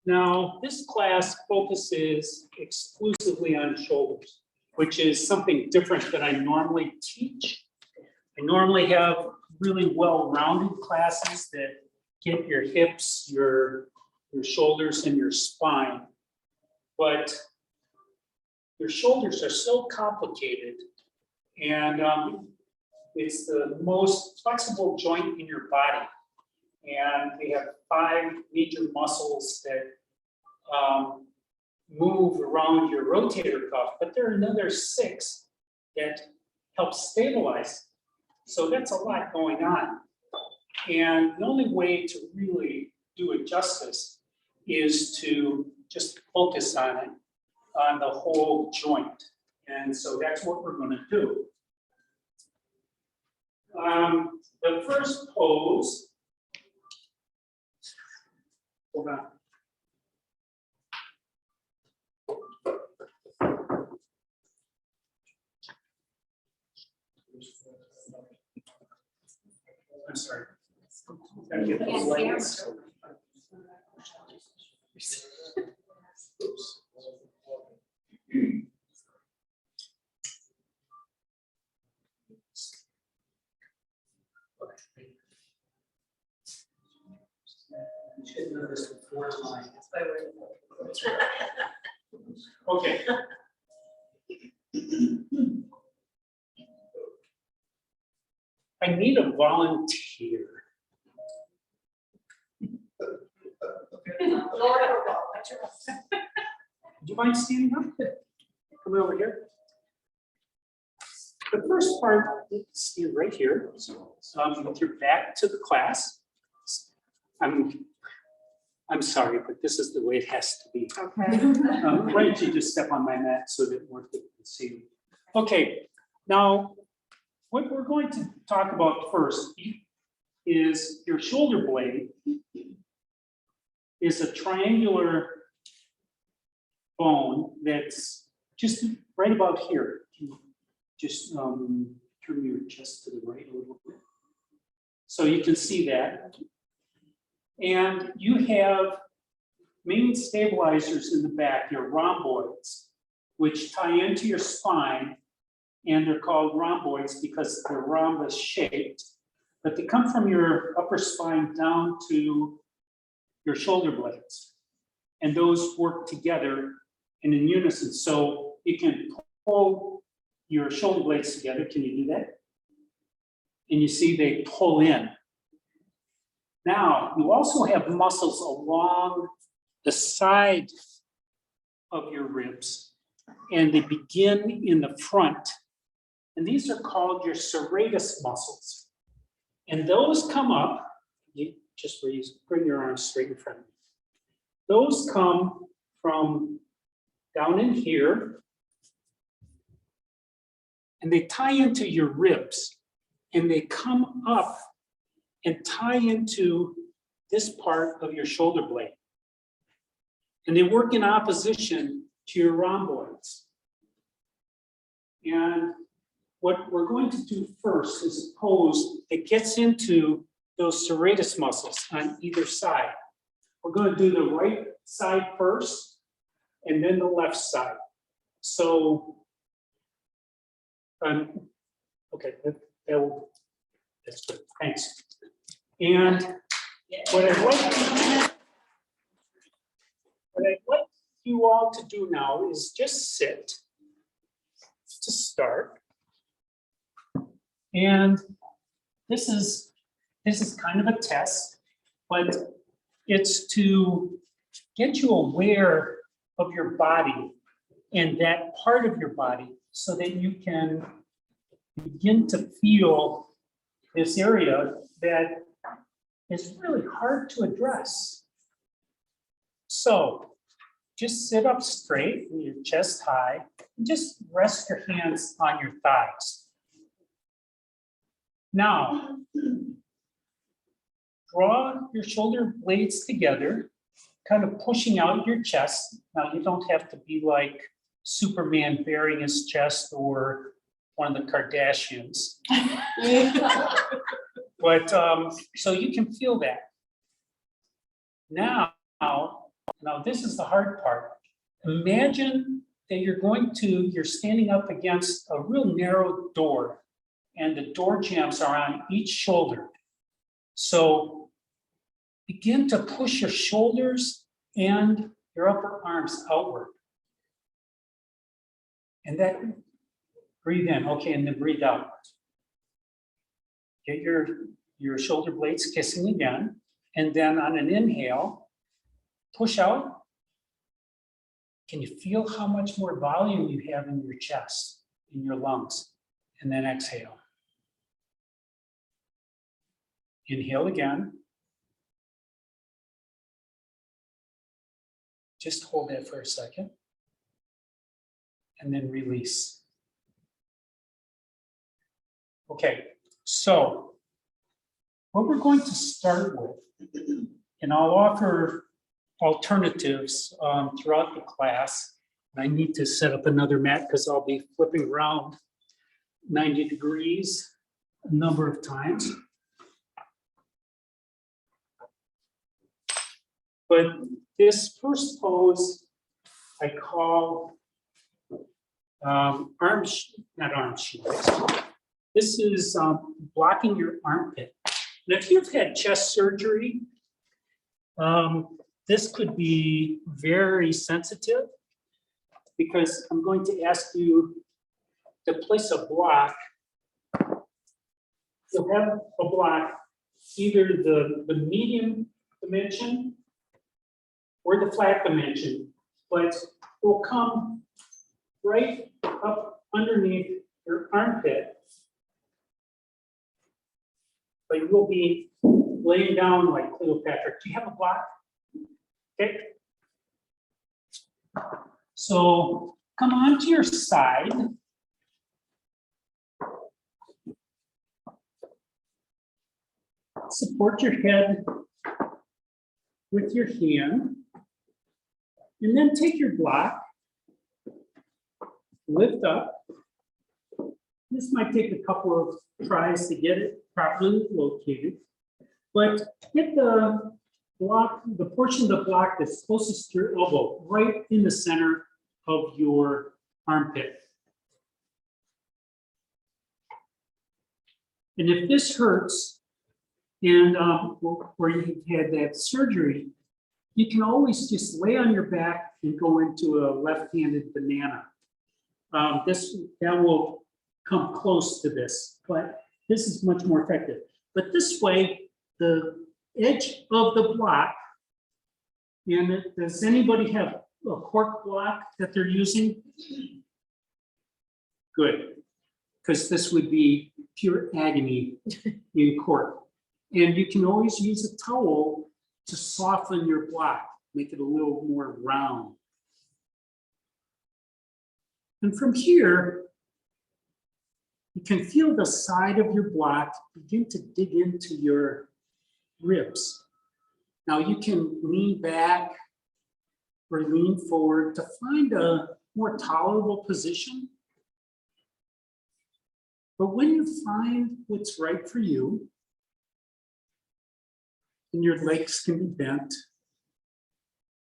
Now, this class focuses exclusively on shoulders, which is something different than I normally teach. I normally have really well-rounded classes that get your hips, your shoulders, and your spine. But your shoulders are so complicated, and it's the most flexible joint in your body. And they have 5 major muscles that move around your rotator cuff, but there are another 6 that help stabilize. So that's a lot going on. And the only way to really do it justice is to just focus on it, on the whole joint. And so that's what we're going to do. The first pose, hold on. I'm sorry. Gotta get those lights. You should know this before mine. Okay. I need a volunteer. Do you mind standing up? Come over here. The first part, stand right here, with your back to the class. I'm sorry, but this is the way it has to be. Okay. Why don't you just step on my mat so that more people can see you. Okay, now what we're going to talk about first is your shoulder blade is a triangular bone that's just right about here. Can you just turn your chest to the right a little bit? So you can see that. And you have main stabilizers in the back, your rhomboids, which tie into your spine, and they're called rhomboids because they're rhombus shaped, but they come from your upper spine down to your shoulder blades. And those work together and in unison. So you can pull your shoulder blades together. Can you do that? And you see they pull in. Now, you also have muscles along the side of your ribs, and they begin in the front. And these are called your serratus muscles. And those come up, you just bring your arms straight in front of you. Those come from down in here, and they tie into your ribs, and they come up and tie into this part of your shoulder blade. And they work in opposition to your rhomboids. And what we're going to do first is a pose that gets into those serratus muscles on either side. We're going to do the right side first, and then the left side. So, okay, that's good, thanks. And what I'd like you all to do now is just sit to start. And this is kind of a test, but it's to get you aware of your body and that part of your body so that you can begin to feel this area that is really hard to address. So just sit up straight with your chest high and just rest your hands on your thighs. Now, draw your shoulder blades together, kind of pushing out your chest. Now, you don't have to be like Superman bearing his chest or one of the Kardashians. But so you can feel that. Now Now, this is the hard part. Imagine that you're standing up against a real narrow door, and the door jambs are on each shoulder. So begin to push your shoulders and your upper arms outward. And then breathe in, okay, and then breathe out. Get your shoulder blades kissing again. And then on an inhale, push out. Can you feel how much more volume you have in your chest, in your lungs? And then exhale. Inhale again. Just hold that for a second. And then release. Okay, so what we're going to start with, and I'll offer alternatives throughout the class. I need to set up another mat because I'll be flipping around 90 degrees a number of times. But this first pose I call not arm shoelace. This is blocking your armpit. And if you've had chest surgery, this could be very sensitive because I'm going to ask you to place a block. You'll have a block, either the medium dimension or the flat dimension, but it will come right up underneath your armpit. But you will be laying down like Cleopatra. Do you have a block? Okay. So come onto your side. Support your head with your hand. And then take your block, lift up. This might take a couple of tries to get it properly located, but get the block, the portion of the block that's closest to your elbow, right in the center of your armpit. And if this hurts, and where you had that surgery, you can always just lay on your back and go into a left-handed banana. That will come close to this, but this is much more effective. But this way, the edge of the block, and does anybody have a cork block that they're using? Good, because this would be pure agony in cork. And you can always use a towel to soften your block, make it a little more round. And from here, you can feel the side of your block begin to dig into your ribs. Now you can lean back or lean forward to find a more tolerable position. But when you find what's right for you, and your legs can be bent,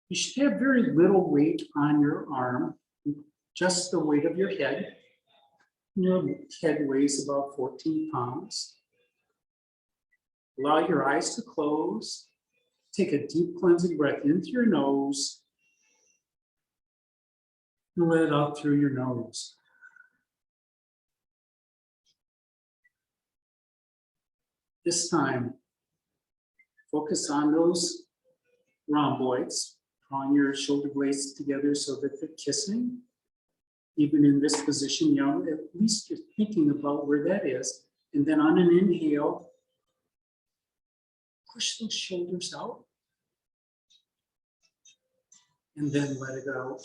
you should have very little weight on your arm, just the weight of your head. Your head weighs about 14 pounds. Allow your eyes to close. Take a deep cleansing breath in through your nose and let it out through your nose. This time, focus on those rhomboids, drawing your shoulder blades together so that they're kissing. Even in this position, at least you're thinking about where that is. And then on an inhale, push those shoulders out. And then let it out.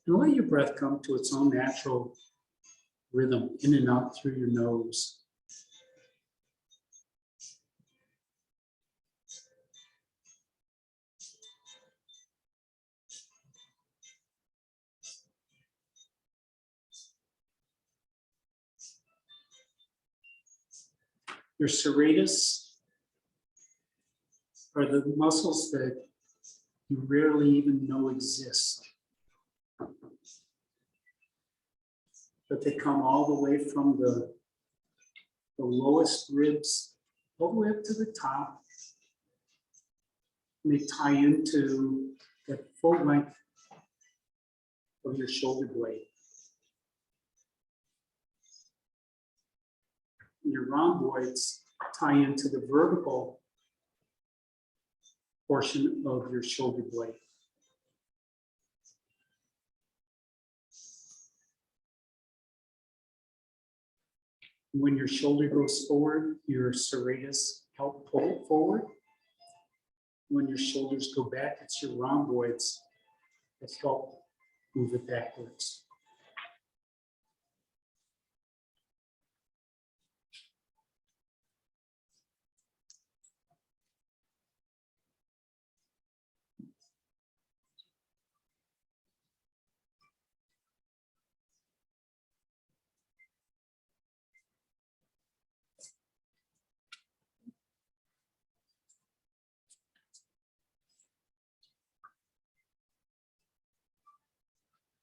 And let your breath come to its own natural rhythm, in and out through your nose. Your serratus are the muscles that you rarely even know exist. But they come all the way from the lowest ribs all the way up to the top. And they tie into the full length of your shoulder blade. And your rhomboids tie into the vertical portion of your shoulder blade. When your shoulder goes forward, your serratus help pull it forward. When your shoulders go back, it's your rhomboids that help move it backwards.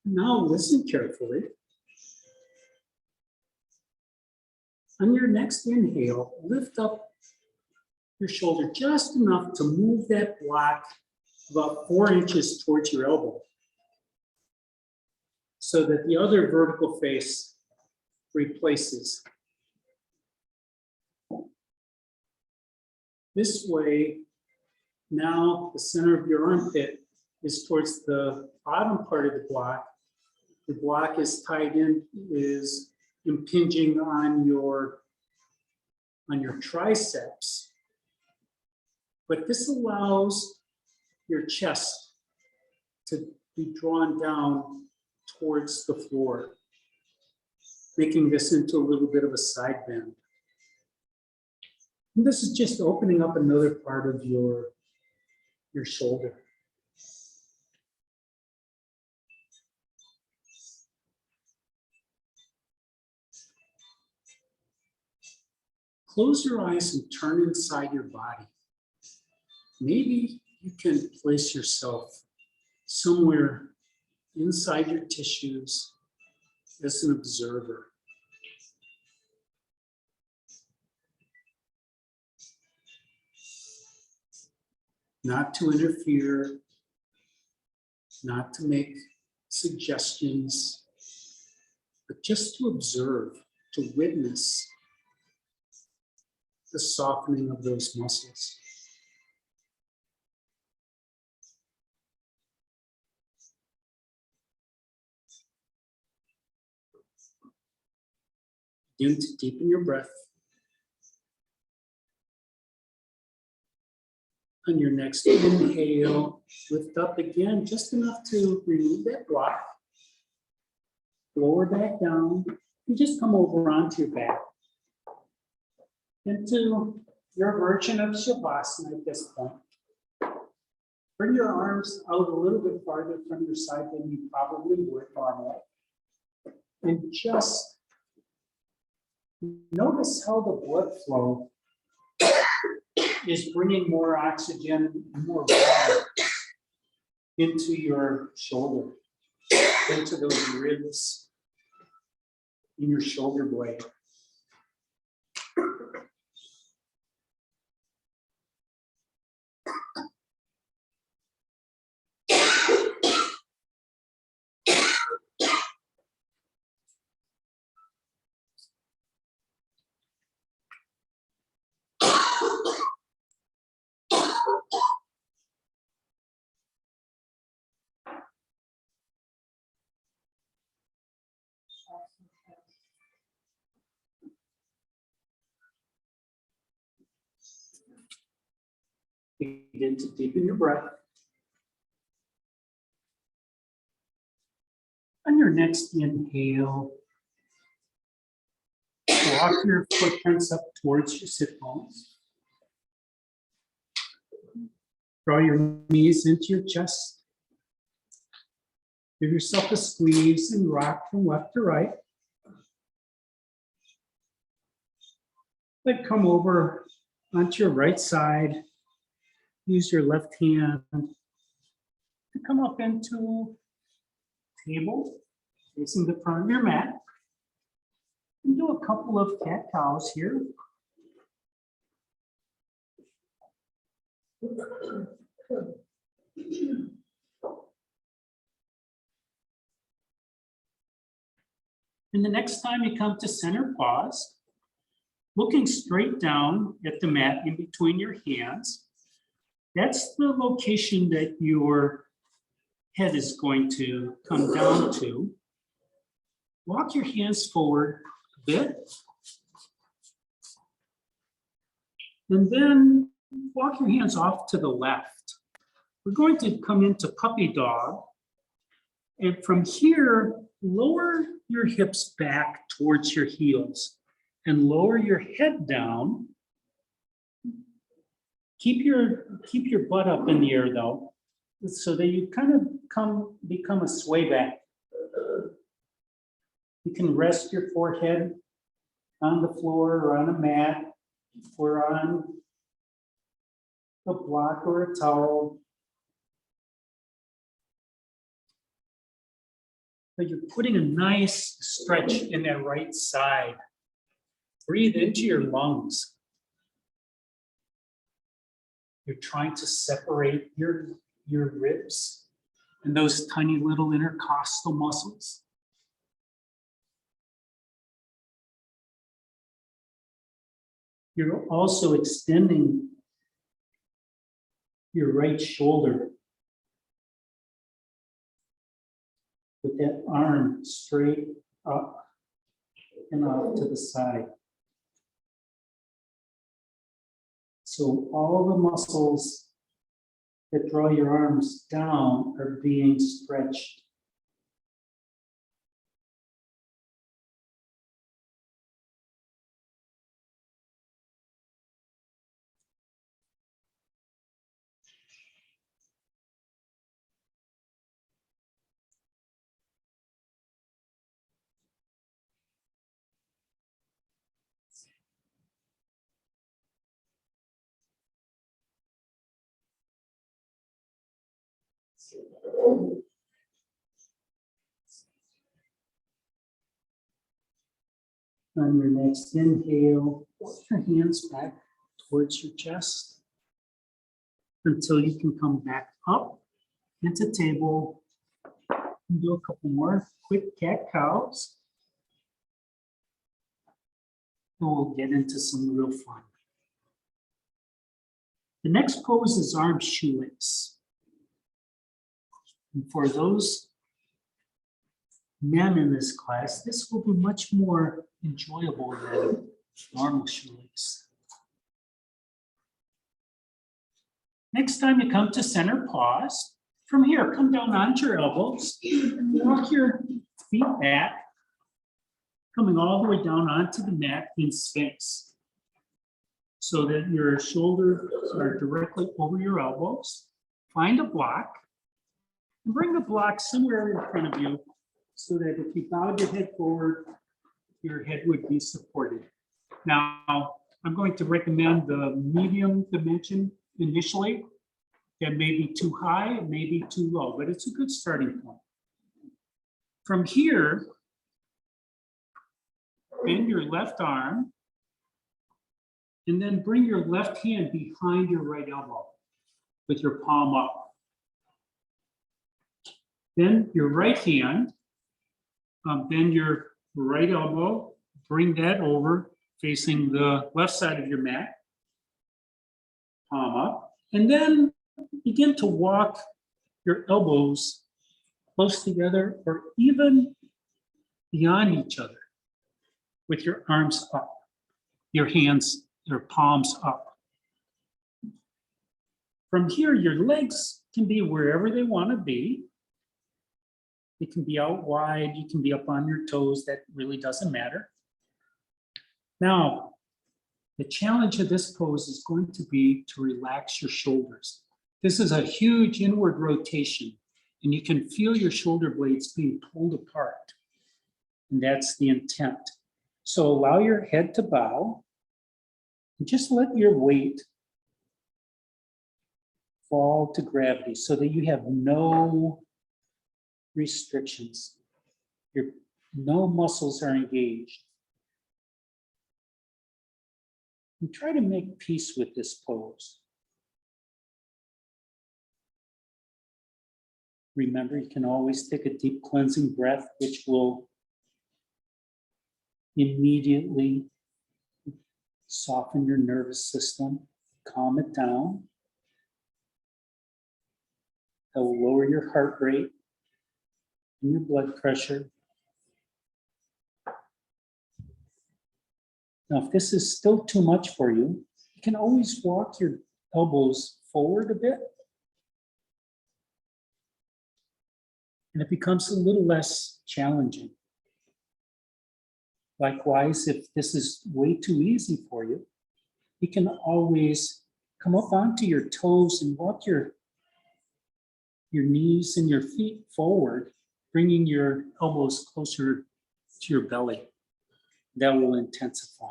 Now listen carefully. On your next inhale, lift up your shoulder just enough to move that block about 4 inches towards your elbow so that the other vertical face replaces. This way, now the center of your armpit is towards the bottom part of the block. The block is tied in, is impinging on your triceps. But this allows your chest to be drawn down towards the floor, making this into a little bit of a side bend. And this is just opening up another part of your shoulder. Close your eyes and turn inside your body. Maybe you can place yourself somewhere inside your tissues as an observer. Not to interfere, not to make suggestions, but just to observe, to witness the softening of those muscles. Begin to deepen your breath. On your next inhale, lift up again, just enough to remove that block. Lower back down, and just come over onto your back. Into your version of Shavasana at this point. Bring your arms out a little bit farther from your side than you probably would normally. And just notice how the blood flow is bringing more oxygen, more water into your shoulder, into those ribs in your shoulder blade. Begin to deepen your breath. On your next inhale, walk your footprints up towards your sit bones. Draw your knees into your chest. Give yourself a squeeze and rock from left to right. Then come over onto your right side. use your left hand to come up into table, facing the front of your mat. And do a couple of cat-cows here. And the next time you come to center pause, looking straight down at the mat in between your hands, that's the location that your head is going to come down to. Walk your hands forward a bit. And then walk your hands off to the left. We're going to come into puppy dog. And from here, lower your hips back towards your heels and lower your head down. Keep your butt up in the air though, so that you kind of become a sway back. You can rest your forehead on the floor or on a mat or on a block or a towel. But you're putting a nice stretch in that right side. Breathe into your lungs. You're trying to separate your ribs and those tiny little intercostal muscles. You're also extending your right shoulder with that arm straight up and off to the side. So all the muscles that draw your arms down are being stretched. On your next inhale, walk your hands back towards your chest until you can come back up into table. And do a couple more quick cat-cows. And we'll get into some real fun. The next pose is arm shoelace. And for those men in this class, this will be much more enjoyable than normal shoelace. Next time you come to center pause, from here, come down onto your elbows and walk your feet back, coming all the way down onto the mat in sphinx, so that your shoulders are directly over your elbows. Find a block and bring the block somewhere in front of you so that if you bowed your head forward, your head would be supported. Now, I'm going to recommend the medium dimension initially. That may be too high, it may be too low, but it's a good starting point. From here, bend your left arm and then bring your left hand behind your right elbow with your palm up. Then your right hand, bend your right elbow, bring that over facing the left side of your mat, palm up, and then begin to walk your elbows close together or even beyond each other with your arms up, your hands, your palms up. From here, your legs can be wherever they want to be. You can be out wide, you can be up on your toes, that really doesn't matter. Now, the challenge of this pose is going to be to relax your shoulders. This is a huge inward rotation, and you can feel your shoulder blades being pulled apart. And that's the intent. So allow your head to bow, and just let your weight fall to gravity so that you have no restrictions. No muscles are engaged. And try to make peace with this pose. Remember, you can always take a deep cleansing breath, which will immediately soften your nervous system, calm it down. That will lower your heart rate and your blood pressure. Now, if this is still too much for you, you can always walk your elbows forward a bit. And it becomes a little less challenging. Likewise, if this is way too easy for you, you can always come up onto your toes and walk your knees and your feet forward, bringing your elbows closer to your belly. That will intensify.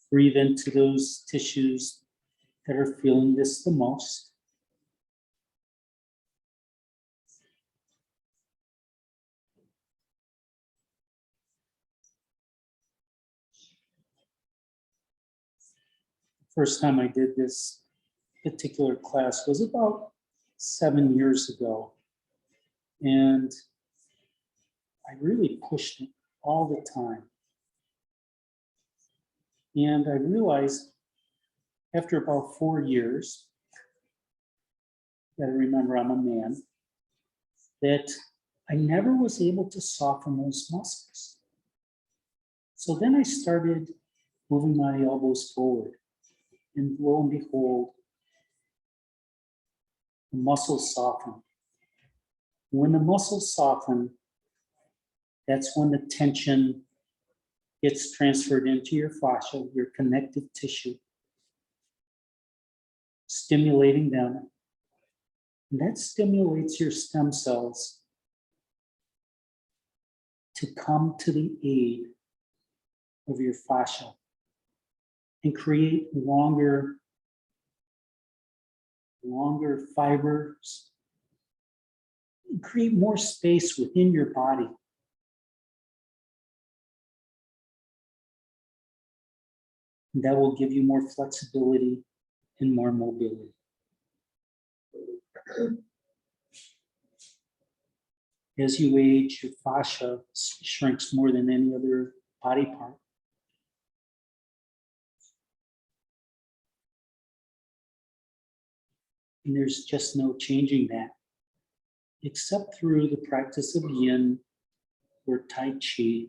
Breathe into those tissues that are feeling this the most. First time I did this particular class was about 7 years ago. And I really pushed it all the time. And I realized after about 4 years, gotta remember I'm a man, that I never was able to soften those muscles. So then I started moving my elbows forward. And lo and behold, the muscles soften. When the muscles soften, that's when the tension gets transferred into your fascia, your connective tissue, stimulating them. And that stimulates your stem cells to come to the aid of your fascia and create longer fibers, and create more space within your body. And that will give you more flexibility and more mobility. As you age, your fascia shrinks more than any other body part. And there's just no changing that, except through the practice of Yin or Tai Chi,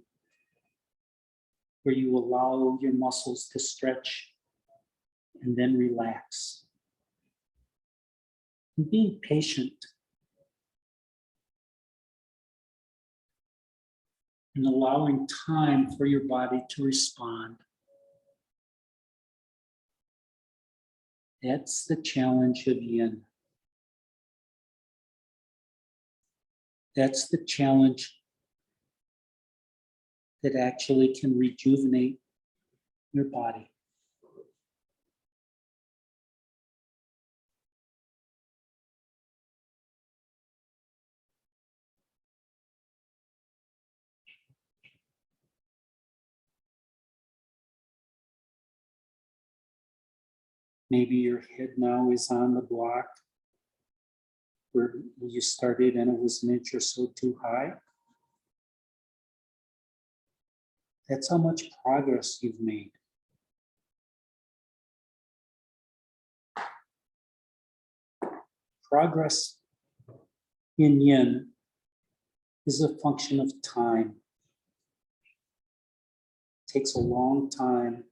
where you allow your muscles to stretch and then relax. And being patient and allowing time for your body to respond. That's the challenge of Yin. That's the challenge that actually can rejuvenate your body. Maybe your head now is on the block where you started and it was an inch or so too high. That's how much progress you've made. Progress in Yin is a function of time. It takes a long time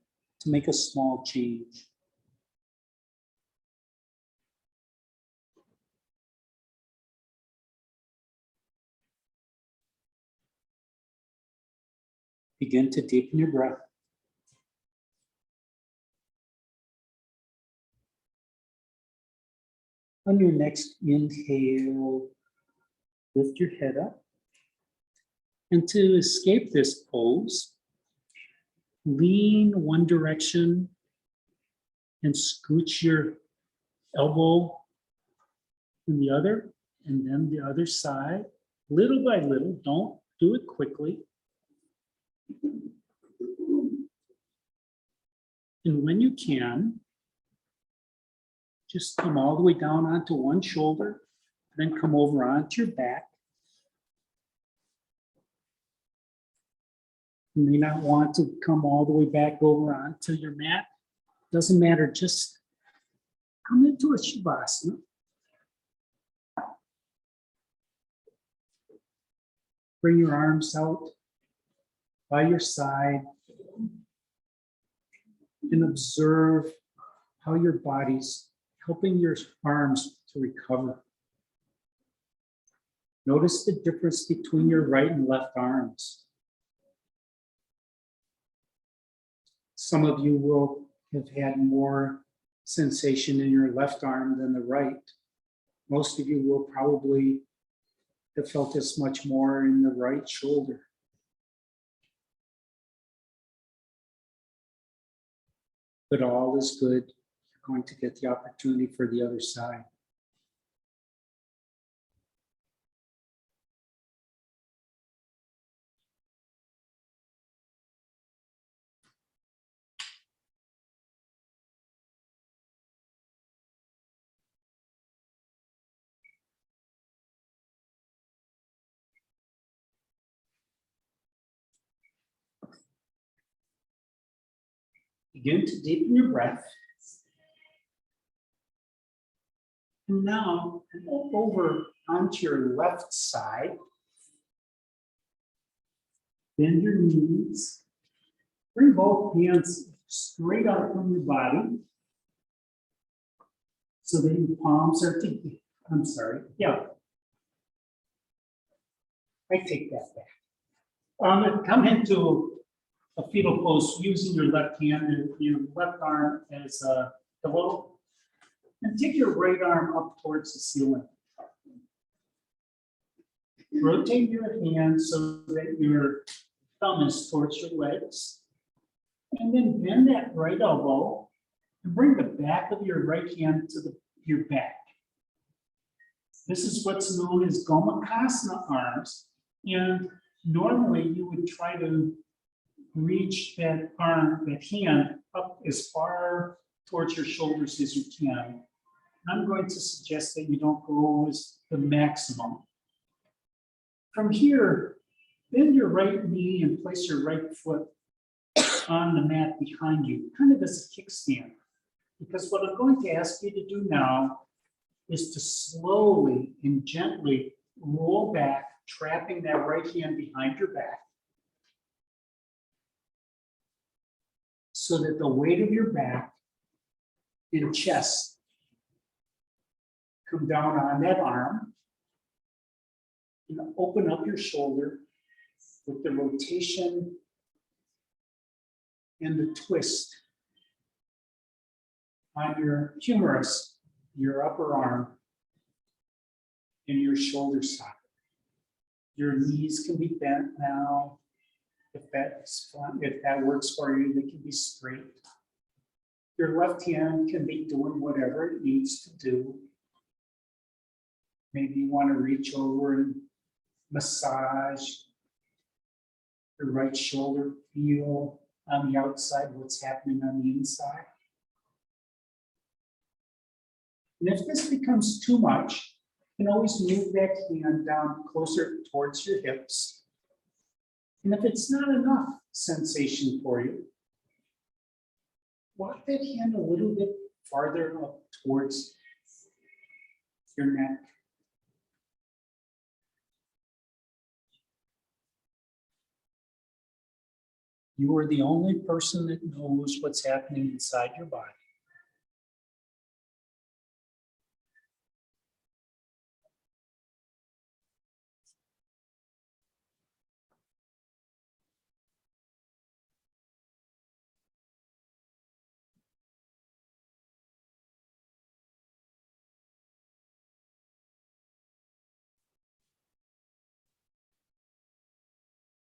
to make a small change. Begin to deepen your breath. On your next inhale, lift your head up. And to escape this pose, lean one direction and scooch your elbow in the other, and then the other side, little by little. Don't do it quickly. And when you can, just come all the way down onto one shoulder, then come over onto your back. You may not want to come all the way back over onto your mat. Doesn't matter, just come into a Shavasana. Bring your arms out by your side and observe how your body's helping your arms to recover. Notice the difference between your right and left arms. Some of you will have had more sensation in your left arm than the right. Most of you will probably have felt this much more in the right shoulder. But all is good. You're going to get the opportunity for the other side. Begin to deepen your breath. And now over onto your left side. Bend your knees. Bring both hands straight out from your body so that your palms are together. I'm sorry. Yeah. I take that back. Come into a fetal pose using your left hand and your left arm as a pillow. And take your right arm up towards the ceiling. Rotate your hand so that your thumb is towards your legs. And then bend that right elbow and bring the back of your right hand to your back. This is what's known as Gamakasana arms. And normally you would try to reach that arm, that hand, up as far towards your shoulders as you can. I'm going to suggest that you don't go as the maximum. From here, bend your right knee and place your right foot on the mat behind you, kind of as a kickstand. Because what I'm going to ask you to do now is to slowly and gently roll back, trapping that right hand behind your back, so that the weight of your back and chest come down on that arm. And open up your shoulder with the rotation and the twist on your humerus, your upper arm, and your shoulder socket. Your knees can be bent now. If that works for you, they can be straight. Your left hand can be doing whatever it needs to do. Maybe you want to reach over and massage your right shoulder, feel on the outside what's happening on the inside. And if this becomes too much, you can always move that hand down closer towards your hips. And if it's not enough sensation for you, walk that hand a little bit farther up towards your neck. You are the only person that knows what's happening inside your body.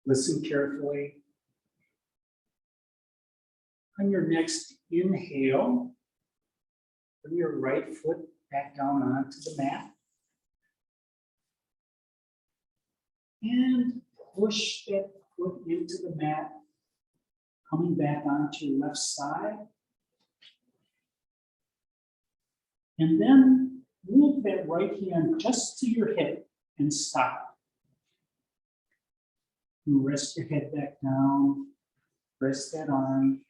Listen carefully. On your next inhale, bring your right foot back down onto the mat. And push that foot into the mat, coming back onto your left side. And then move that right hand just to your hip and stop. You rest your head back down, rest that arm.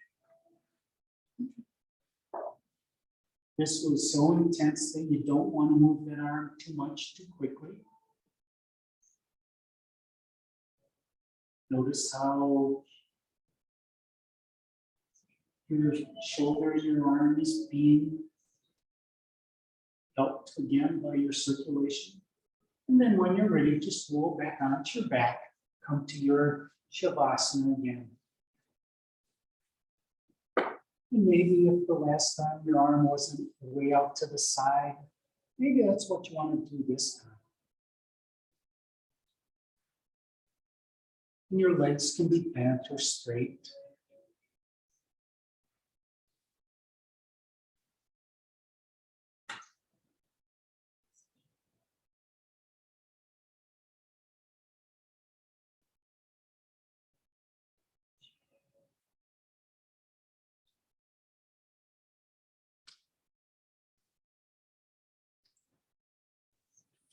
This was so intense that you don't want to move that arm too much too quickly. Notice how your shoulder and your arm is being helped again by your circulation. And then when you're ready, just roll back onto your back, come to your Shavasana again. And maybe if the last time your arm wasn't way out to the side, maybe that's what you want to do this time. And your legs can be bent or straight.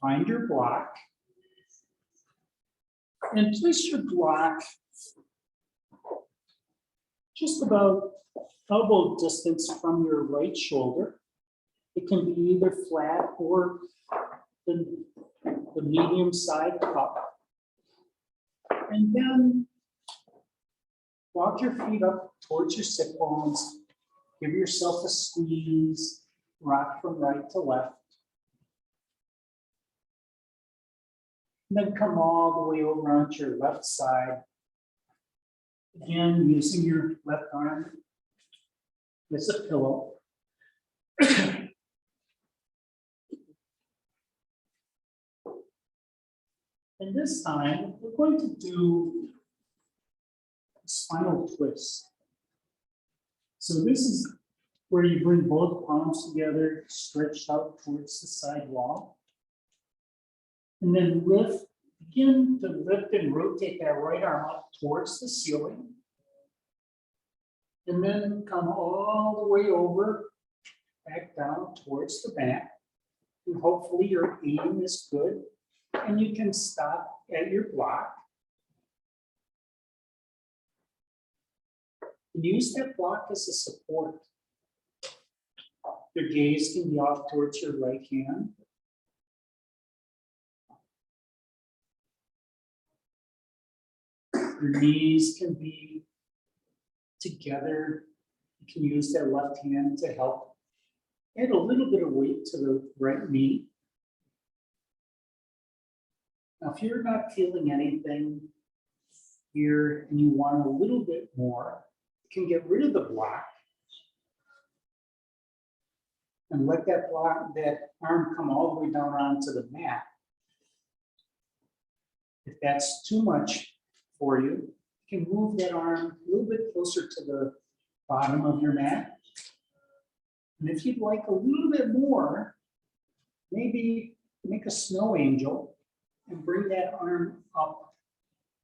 Find your block and place your block just about elbow distance from your right shoulder. It can be either flat or the medium side up. And then walk your feet up towards your sit bones. Give yourself a squeeze, rock from right to left. And then come all the way over onto your left side. Again, using your left arm as a pillow. And this time, we're going to do a spinal twist. So this is where you bring both palms together, stretched out towards the side wall. And then begin to lift and rotate that right arm up towards the ceiling. And then come all the way over, back down towards the mat. And hopefully your aim is good. And you can stop at your block. And use that block as a support. Your gaze can be off towards your right hand. Your knees can be together. You can use that left hand to help add a little bit of weight to the right knee. Now, if you're not feeling anything here and you want a little bit more, you can get rid of the block and let that arm come all the way down onto the mat. If that's too much for you, you can move that arm a little bit closer to the bottom of your mat. And if you'd like a little bit more, maybe make a snow angel and bring that arm up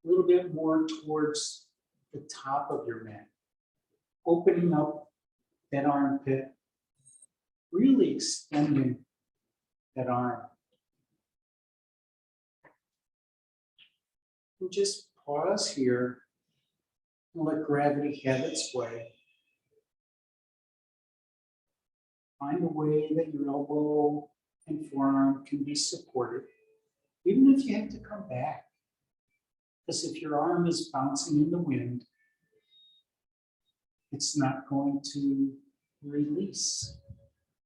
a little bit more towards the top of your mat, opening up that armpit, really extending that arm. And just pause here and let gravity have its way. Find a way that your elbow and forearm can be supported, even if you have to come back. Because if your arm is bouncing in the wind, it's not going to release.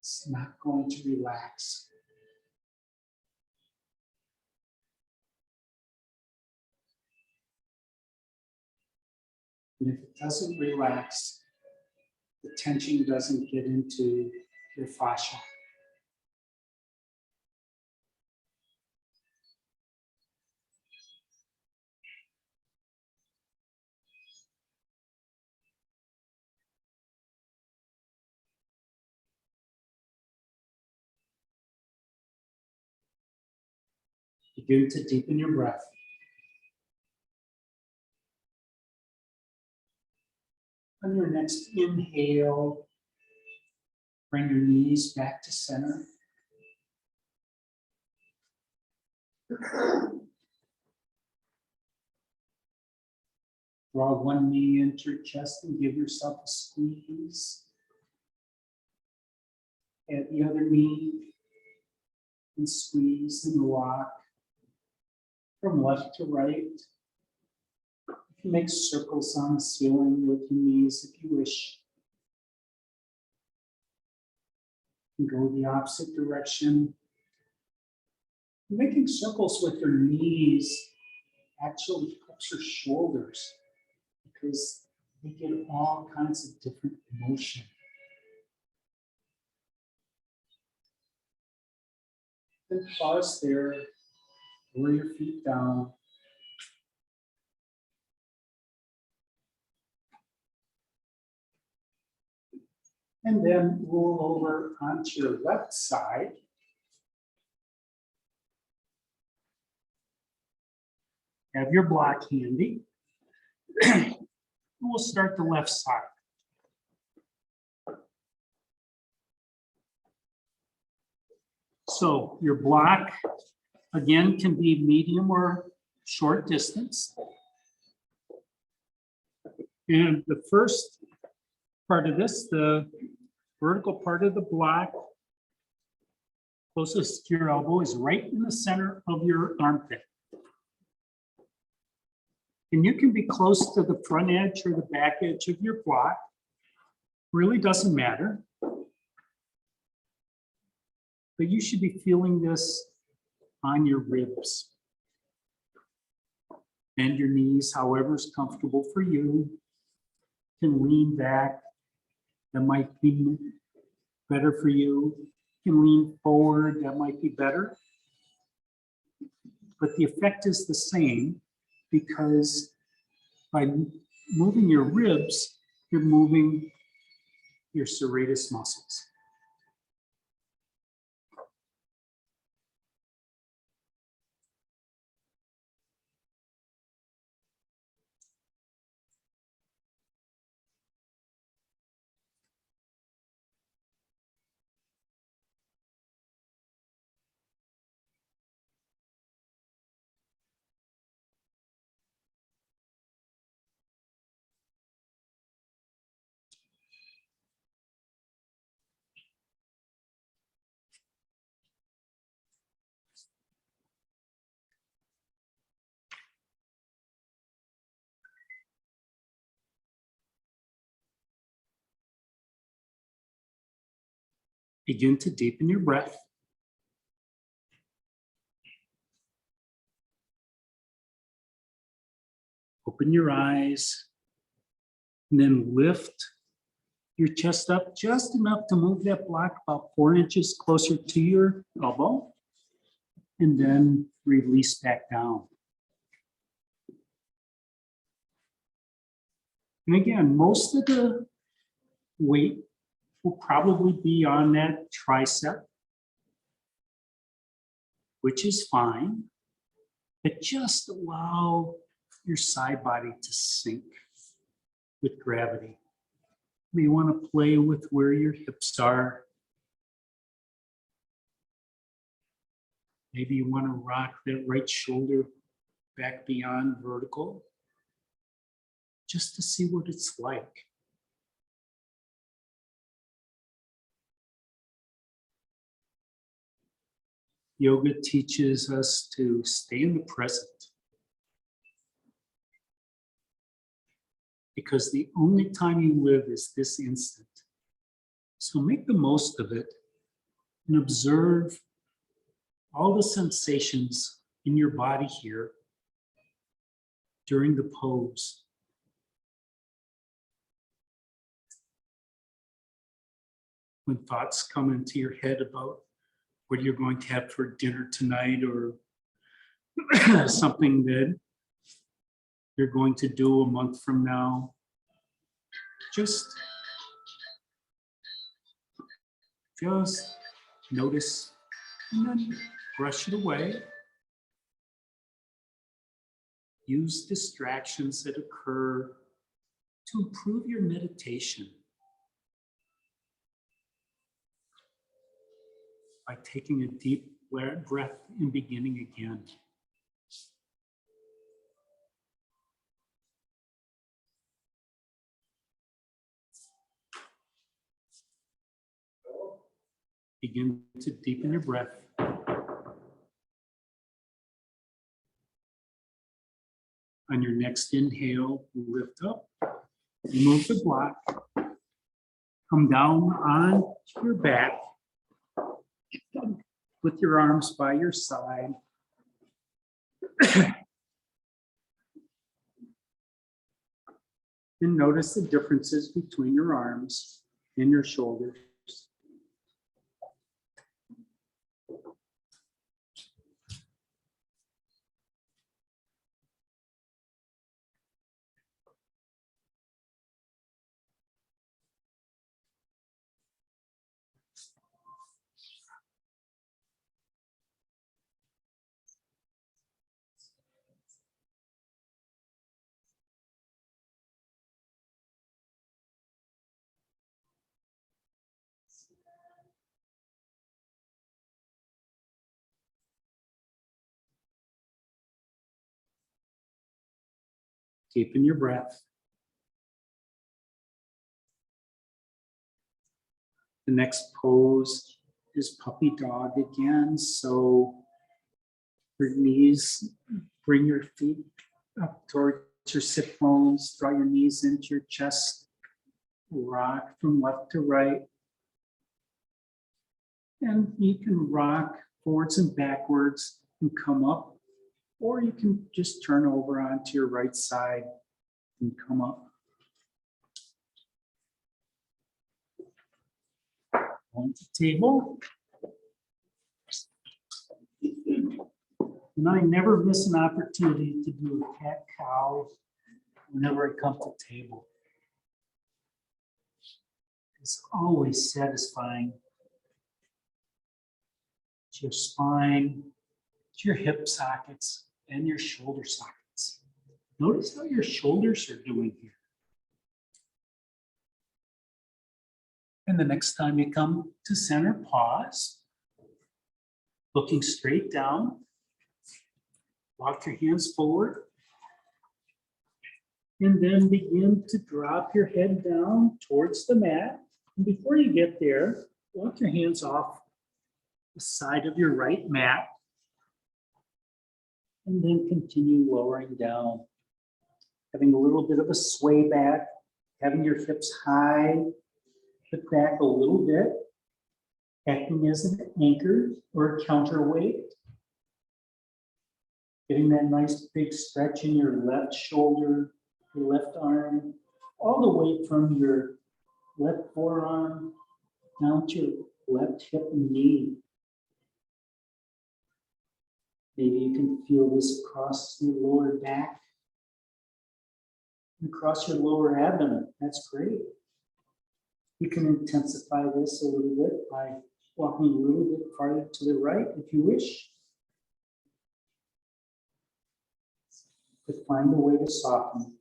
It's not going to relax. And if it doesn't relax, the tension doesn't get into your fascia. Begin to deepen your breath. On your next inhale, bring your knees back to center. Draw one knee into your chest and give yourself a squeeze. Add the other knee and squeeze and rock from left to right. You can make circles on the ceiling with your knees if you wish. You can go the opposite direction. Making circles with your knees actually helps your shoulders because they get all kinds of different motion. Then pause there, lower your feet down. And then roll over onto your left side. Have your block handy. We'll start the left side. So your block, again, can be medium or short distance. And the first part of this, the vertical part of the block, closest to your elbow, is right in the center of your armpit. And you can be close to the front edge or the back edge of your block. Really doesn't matter. But you should be feeling this on your ribs. Bend your knees, however is comfortable for you. You can lean back. That might be better for you. You can lean forward. That might be better. But the effect is the same because by moving your ribs, you're moving your serratus muscles. Begin to deepen your breath. Open your eyes, and then lift your chest up just enough to move that block about 4 inches closer to your elbow, and then release back down. And again, most of the weight will probably be on that tricep, which is fine, but just allow your side body to sink with gravity. You may want to play with where your hips are. Maybe you want to rock that right shoulder back beyond vertical, just to see what it's like. Yoga teaches us to stay in the present, because the only time you live is this instant. So make the most of it and observe all the sensations in your body here during the pose. When thoughts come into your head about what you're going to have for dinner tonight, or something that you're going to do a month from now, just notice and then brush it away. Use distractions that occur to improve your meditation by taking a deep breath and beginning again. Begin to deepen your breath. On your next inhale, lift up, remove the block, come down on your back with your arms by your side. And notice the differences between your arms and your shoulders. Deepen your breath. The next pose is puppy dog again. So your knees, bring your feet up towards your sit bones, draw your knees into your chest, rock from left to right. And you can rock forwards and backwards and come up, or you can just turn over onto your right side and come up. On the table. And I never miss an opportunity to do a cat-cow whenever I come to table. It's always satisfying. To your spine, to your hip sockets, and your shoulder sockets. Notice how your shoulders are doing here. And the next time you come to center, pause. Looking straight down. Walk your hands forward. And then begin to drop your head down towards the mat. And before you get there, walk your hands off the side of your right mat. And then continue lowering down. Having a little bit of a sway back, having your hips high, put back a little bit, acting as an anchor or a counterweight. Getting that nice big stretch in your left shoulder, your left arm, all the way from your left forearm down to your left hip and knee. Maybe you can feel this across your lower back, across your lower abdomen. That's great. You can intensify this a little bit by walking a little bit farther to the right if you wish. But find a way to soften.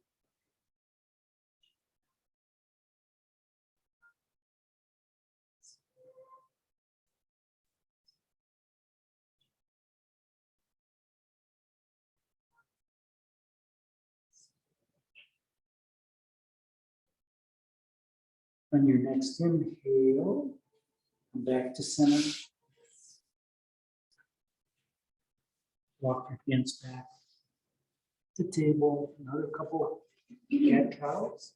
On your next inhale, come back to center. Walk your hands back to the table. Another couple cat cows.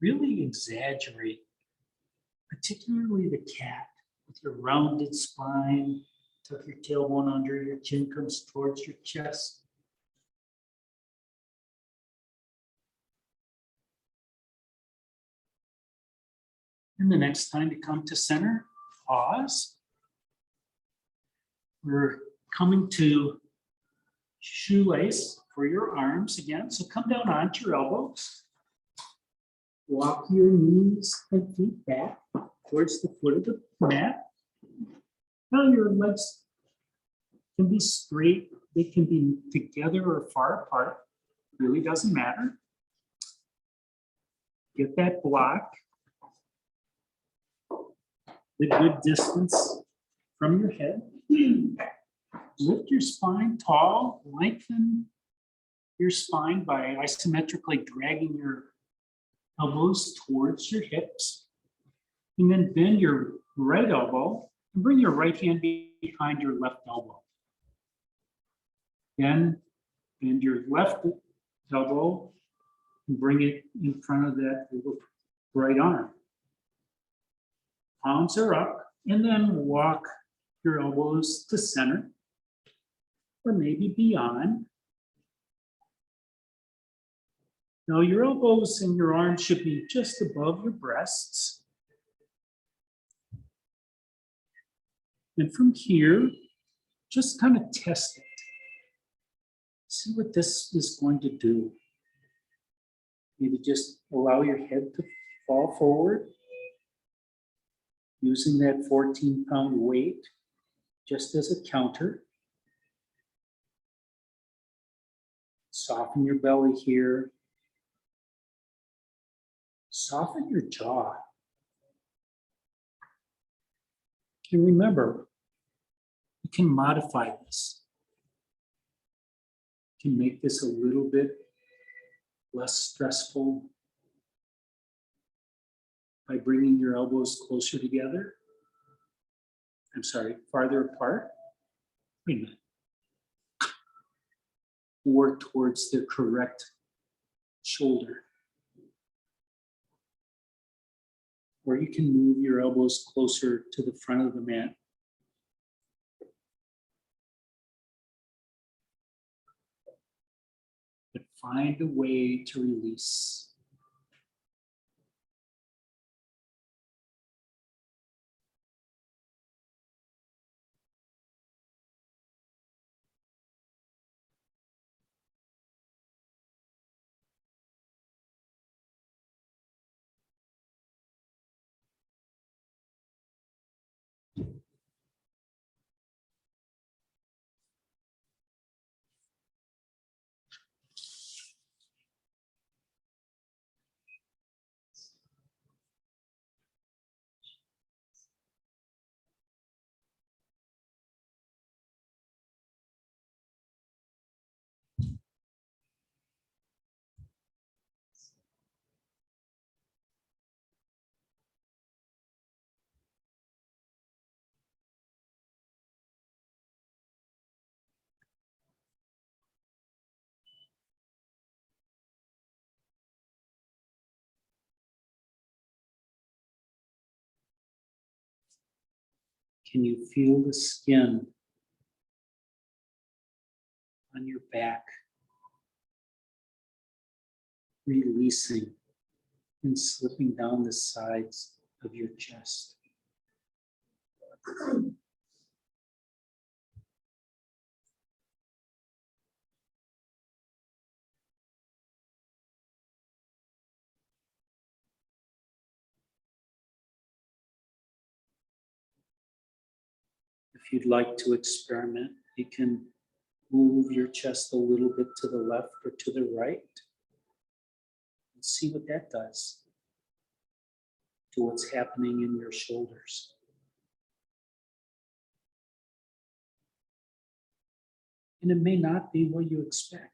Really exaggerate, particularly the cat, with your rounded spine. Tuck your tailbone under, your chin comes towards your chest. And the next time you come to center, pause. We're coming to shoelace for your arms again. So come down onto your elbows. Walk your knees and feet back towards the foot of the mat. Now your legs can be straight, they can be together or far apart. Really doesn't matter. Get that block the good distance from your head. Lift your spine tall, lengthen your spine by isometrically dragging your elbows towards your hips. And then bend your right elbow and bring your right hand behind your left elbow. Then bend your left elbow and bring it in front of that right arm. Palms are up, and then walk your elbows to center, or maybe beyond. Now your elbows and your arms should be just above your breasts. And from here, just kind of test it. See what this is going to do. Maybe just allow your head to fall forward, using that 14-pound weight just as a counter. Soften your belly here. Soften your jaw. And remember, you can modify this. You can make this a little bit less stressful by bringing your elbows closer together. I'm sorry, farther apart. Wait a minute. Work towards the correct shoulder. Or you can move your elbows closer to the front of the mat. But find a way to release. Can you feel the skin on your back releasing and slipping down the sides of your chest? If you'd like to experiment, you can move your chest a little bit to the left or to the right and see what that does to what's happening in your shoulders. And it may not be what you expect.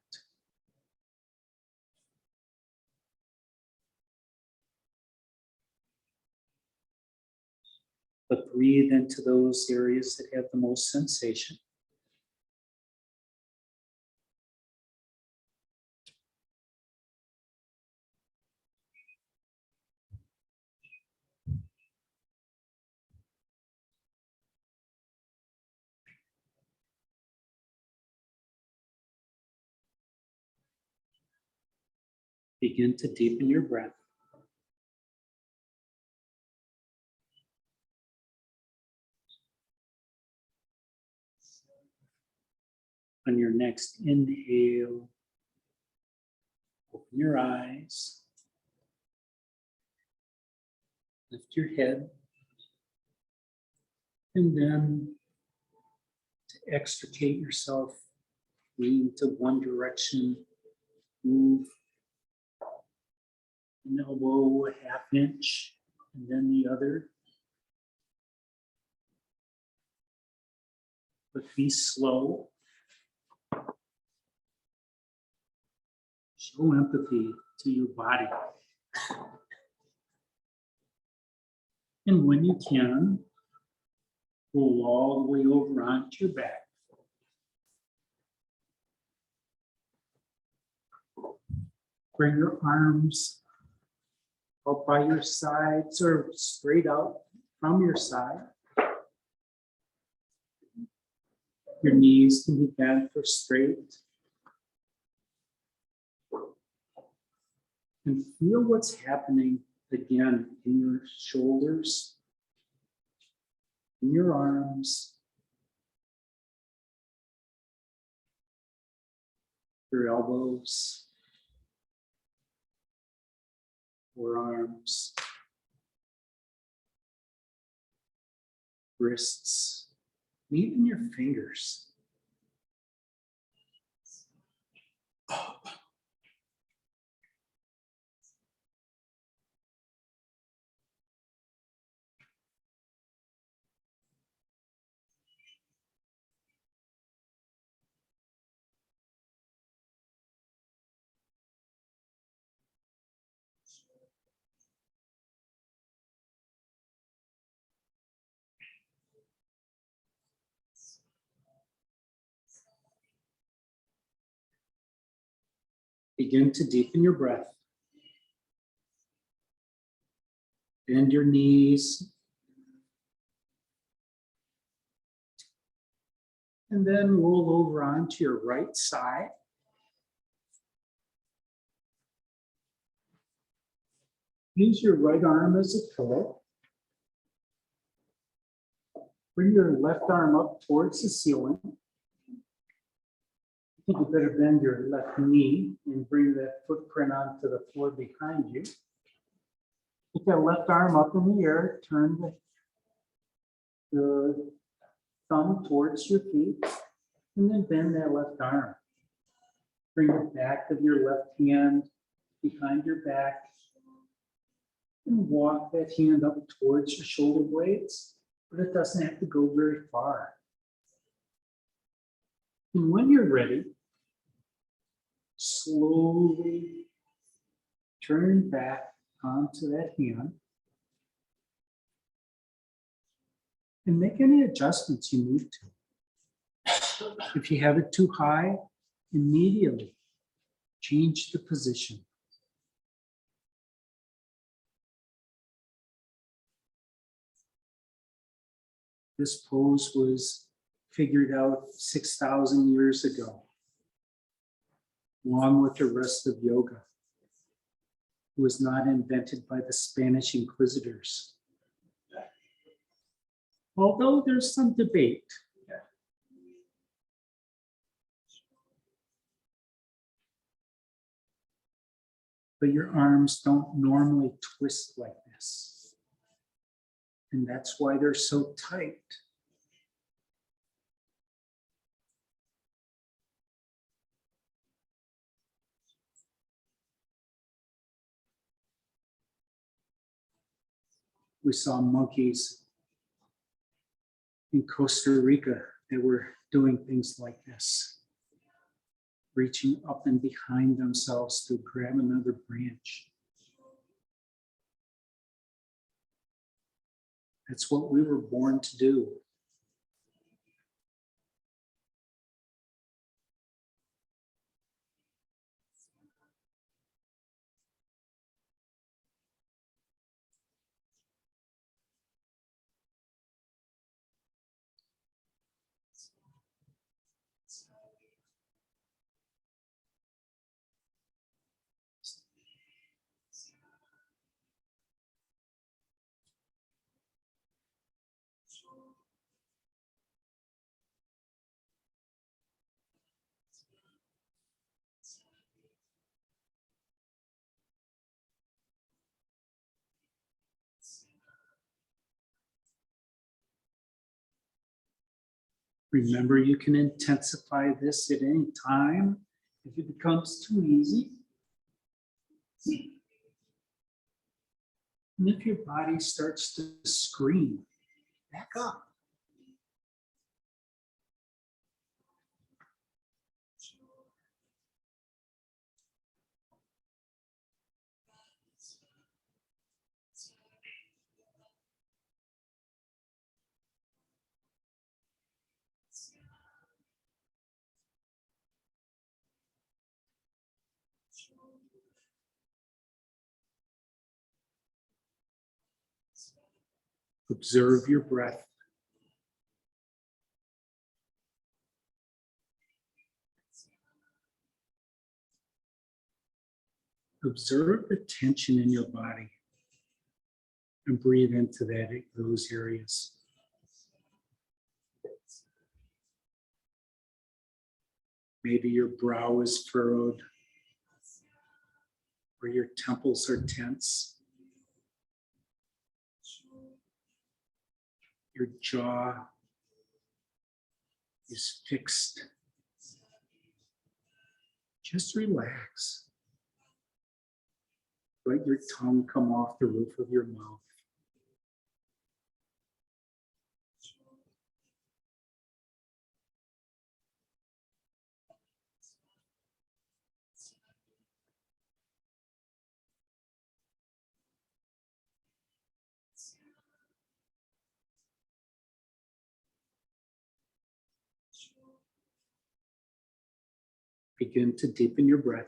But breathe into those areas that have the most sensation. Begin to deepen your breath. On your next inhale, open your eyes. Lift your head. And then to extricate yourself, lean to one direction, move an elbow a half inch, and then the other. But be slow. Show empathy to your body. And when you can, roll all the way over onto your back. Bring your arms up by your sides or straight out from your side. Your knees can be bent or straight. And feel what's happening again in your shoulders, in your arms, your elbows, forearms, wrists, and even your fingers. Begin to deepen your breath. Bend your knees. And then roll over onto your right side. Use your right arm as a pillow. Bring your left arm up towards the ceiling. I think you better bend your left knee and bring that footprint onto the floor behind you. Put that left arm up in the air, turn the thumb towards your feet, and then bend that left arm. Bring the back of your left hand behind your back and walk that hand up towards your shoulder blades, but it doesn't have to go very far. And when you're ready, slowly turn back onto that hand and make any adjustments you need to. If you have it too high, immediately change the position. This pose was figured out 6,000 years ago, along with the rest of yoga. It was not invented by the Spanish Inquisitors. Although there's some debate. But your arms don't normally twist like this. And that's why they're so tight. We saw monkeys in Costa Rica that were doing things like this, reaching up and behind themselves to grab another branch. That's what we were born to do. Remember, you can intensify this at any time if it becomes too easy. And if your body starts to scream, back up. Observe your breath. Observe the tension in your body and breathe into those areas. Maybe your brow is furrowed or your temples are tense. Your jaw is fixed. Just relax. Let your tongue come off the roof of your mouth. Begin to deepen your breath.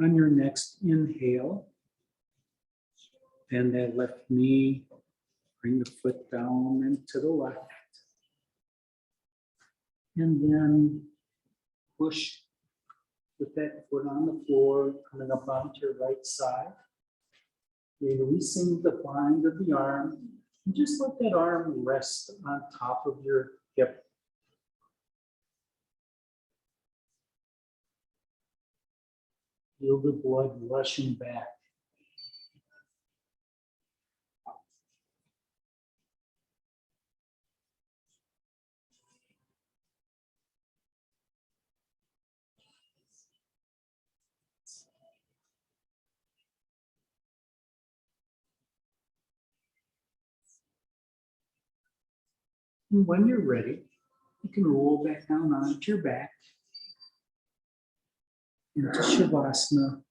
On your next inhale, bend that left knee, bring the foot down and to the left. And then push with that foot on the floor, coming up onto your right side. Releasing the bind of the arm, and just let that arm rest on top of your hip. Feel the blood rushing back. And when you're ready, you can roll back down onto your back into Shavasana.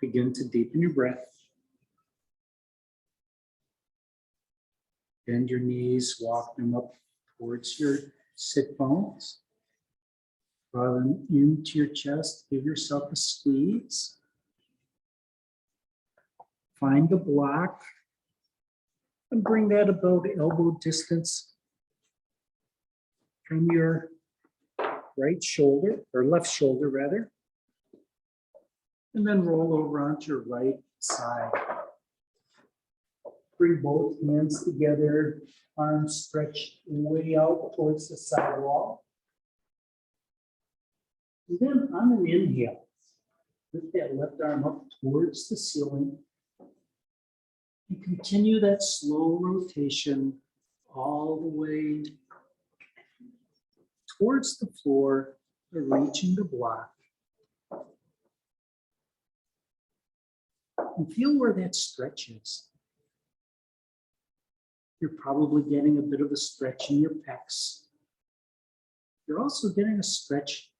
Begin to deepen your breath. Bend your knees, walk them up towards your sit bones. Draw them into your chest. Give yourself a squeeze. Find the block and bring that about elbow distance from your right shoulder, or left shoulder rather. And then roll over onto your right side. Bring both hands together, arms stretched way out towards the side wall. And then on an inhale, lift that left arm up towards the ceiling. And continue that slow rotation all the way towards the floor, reaching the block. And feel where that stretch is. You're probably getting a bit of a stretch in your pecs. You're also getting a stretch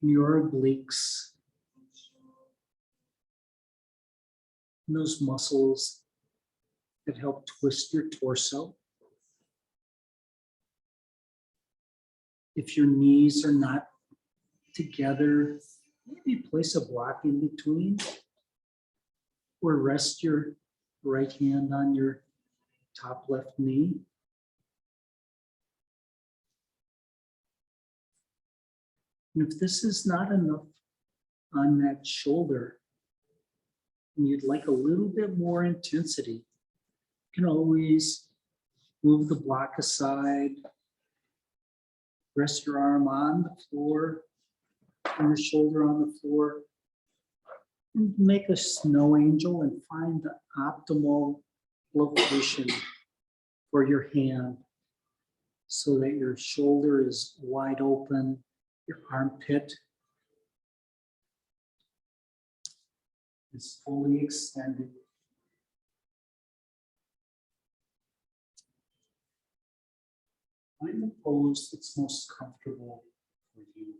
in your obliques and those muscles that help twist your torso. If your knees are not together, maybe place a block in between, or rest your right hand on your top left knee. And if this is not enough on that shoulder, and you'd like a little bit more intensity, you can always move the block aside, rest your arm on the floor, and your shoulder on the floor, and make a snow angel and find the optimal location for your hand so that your shoulder is wide open, your armpit is fully extended. Find the pose that's most comfortable for you.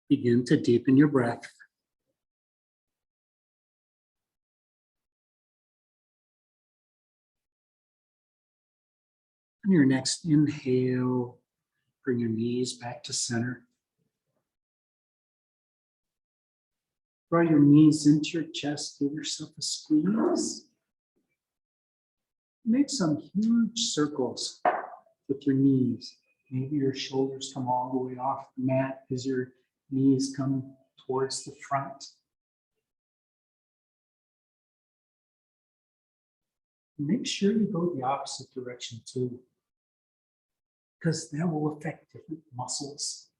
Begin to deepen your breath. On your next inhale, bring your knees back to center. Draw your knees into your chest, give yourself a squeeze. Make some huge circles with your knees. Maybe your shoulders come all the way off the mat as your knees come towards the front. Make sure you go the opposite direction too, because that will affect different muscles.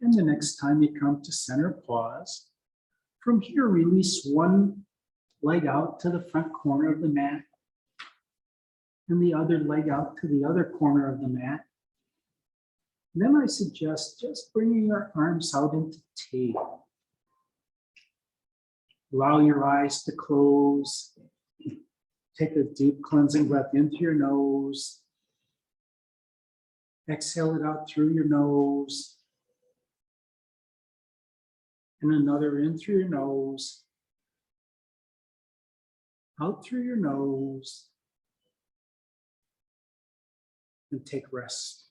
And the next time you come to center, pause. From here, release one leg out to the front corner of the mat, and the other leg out to the other corner of the mat. And then I suggest just bringing your arms out into tail. Allow your eyes to close. Take a deep cleansing breath into your nose. Exhale it out through your nose. And another in through your nose. Out through your nose. And take rest.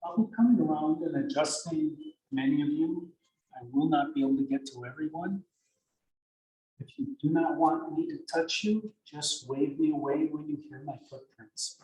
I'll be coming around and adjusting many of you. I will not be able to get to everyone. If you do not want me to touch you, just wave me away when you hear my footprints.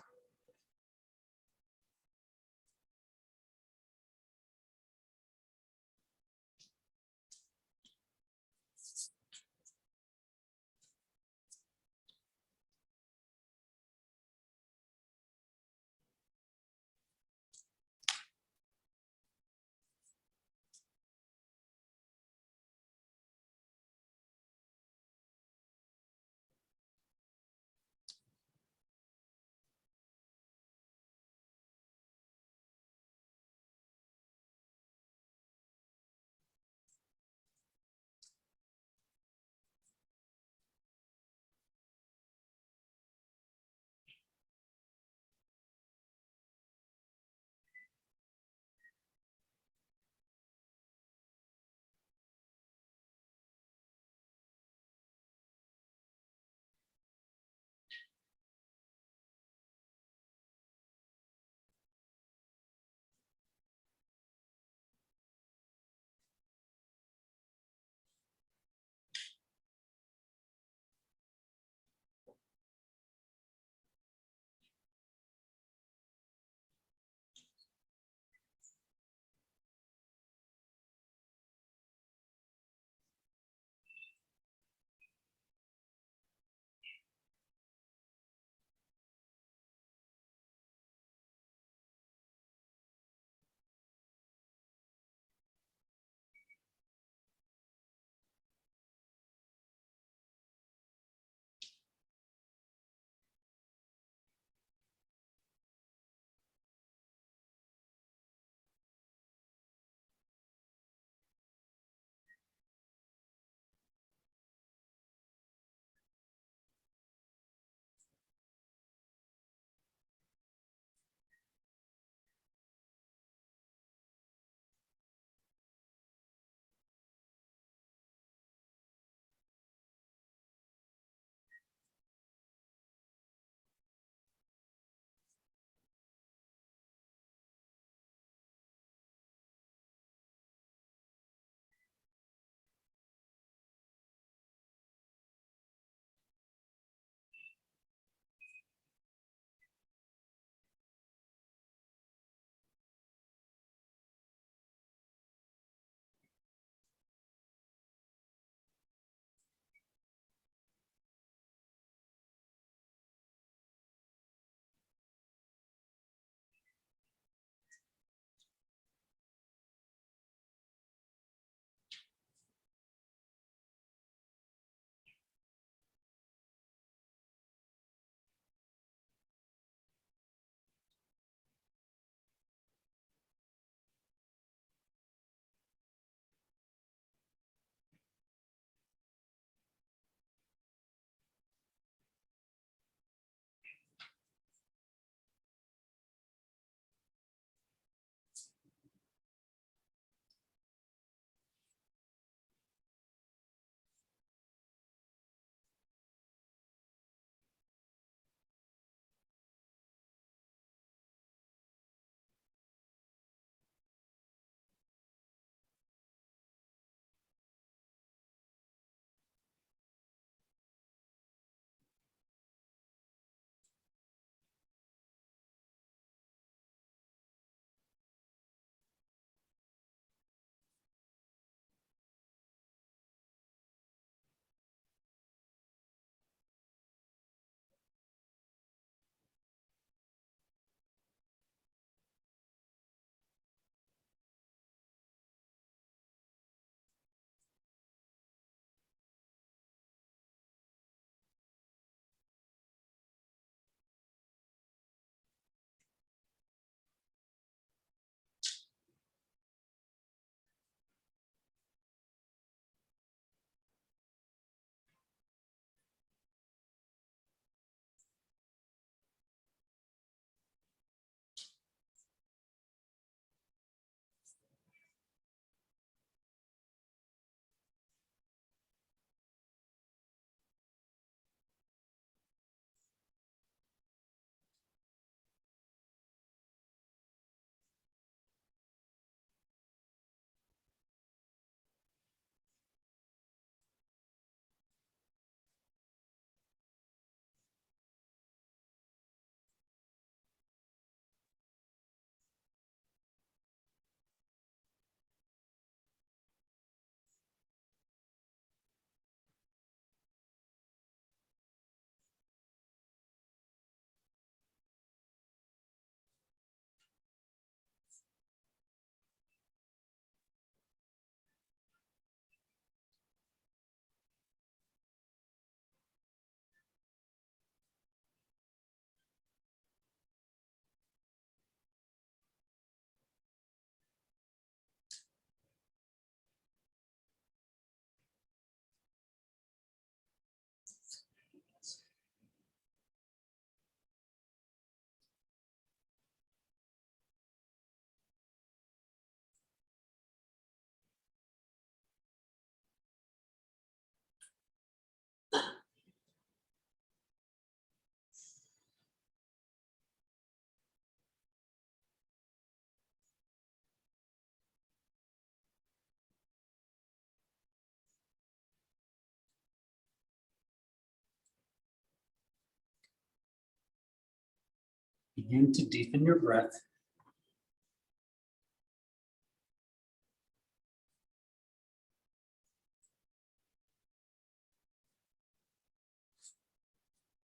Begin to deepen your breath.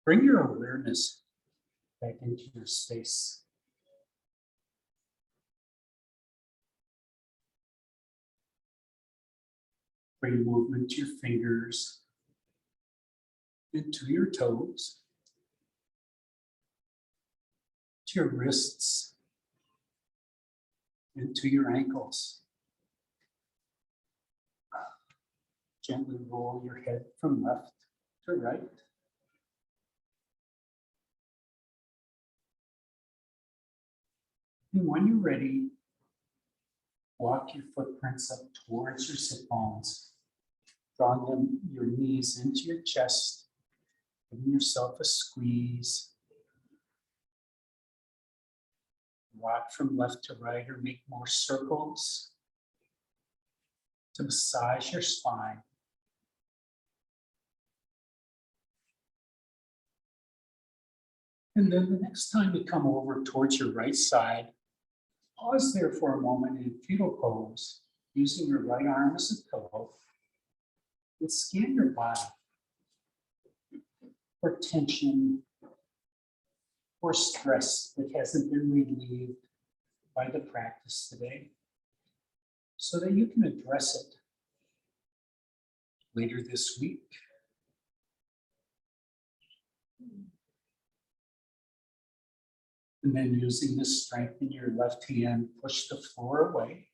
Bring your awareness back into your space. Bring movement to your fingers, into your toes, to your wrists, into your ankles. Gently roll your head from left to right. And when you're ready, walk your footprints up towards your sit bones, drawing your knees into your chest, giving yourself a squeeze. Walk from left to right or make more circles to massage your spine. And then the next time you come over towards your right side, pause there for a moment in fetal pose, using your right arm as a pillow, and scan your body for tension or stress that hasn't been relieved by the practice today, so that you can address it later this week. And then using the strength in your left hand, push the floor away,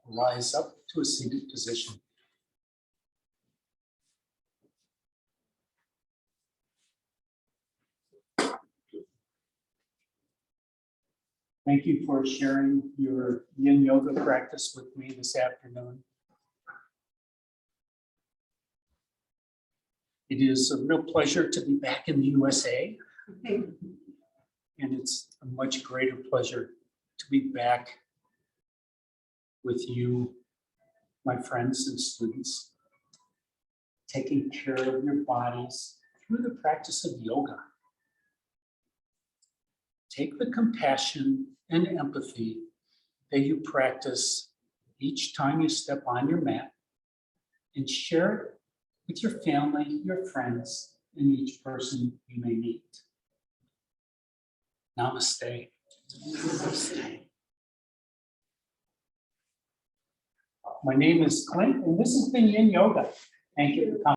rise up to a seated position. Thank you for sharing your Yin Yoga practice with me this afternoon. It is a real pleasure to be back in the USA. And it's a much greater pleasure to be back with you, my friends and students, taking care of your bodies through the practice of yoga. Take the compassion and empathy that you practice each time you step on your mat and share it with your family, your friends, and each person you may meet. Namaste. Namaste. My name is Clint, and this has been Yin Yoga. Thank you for coming.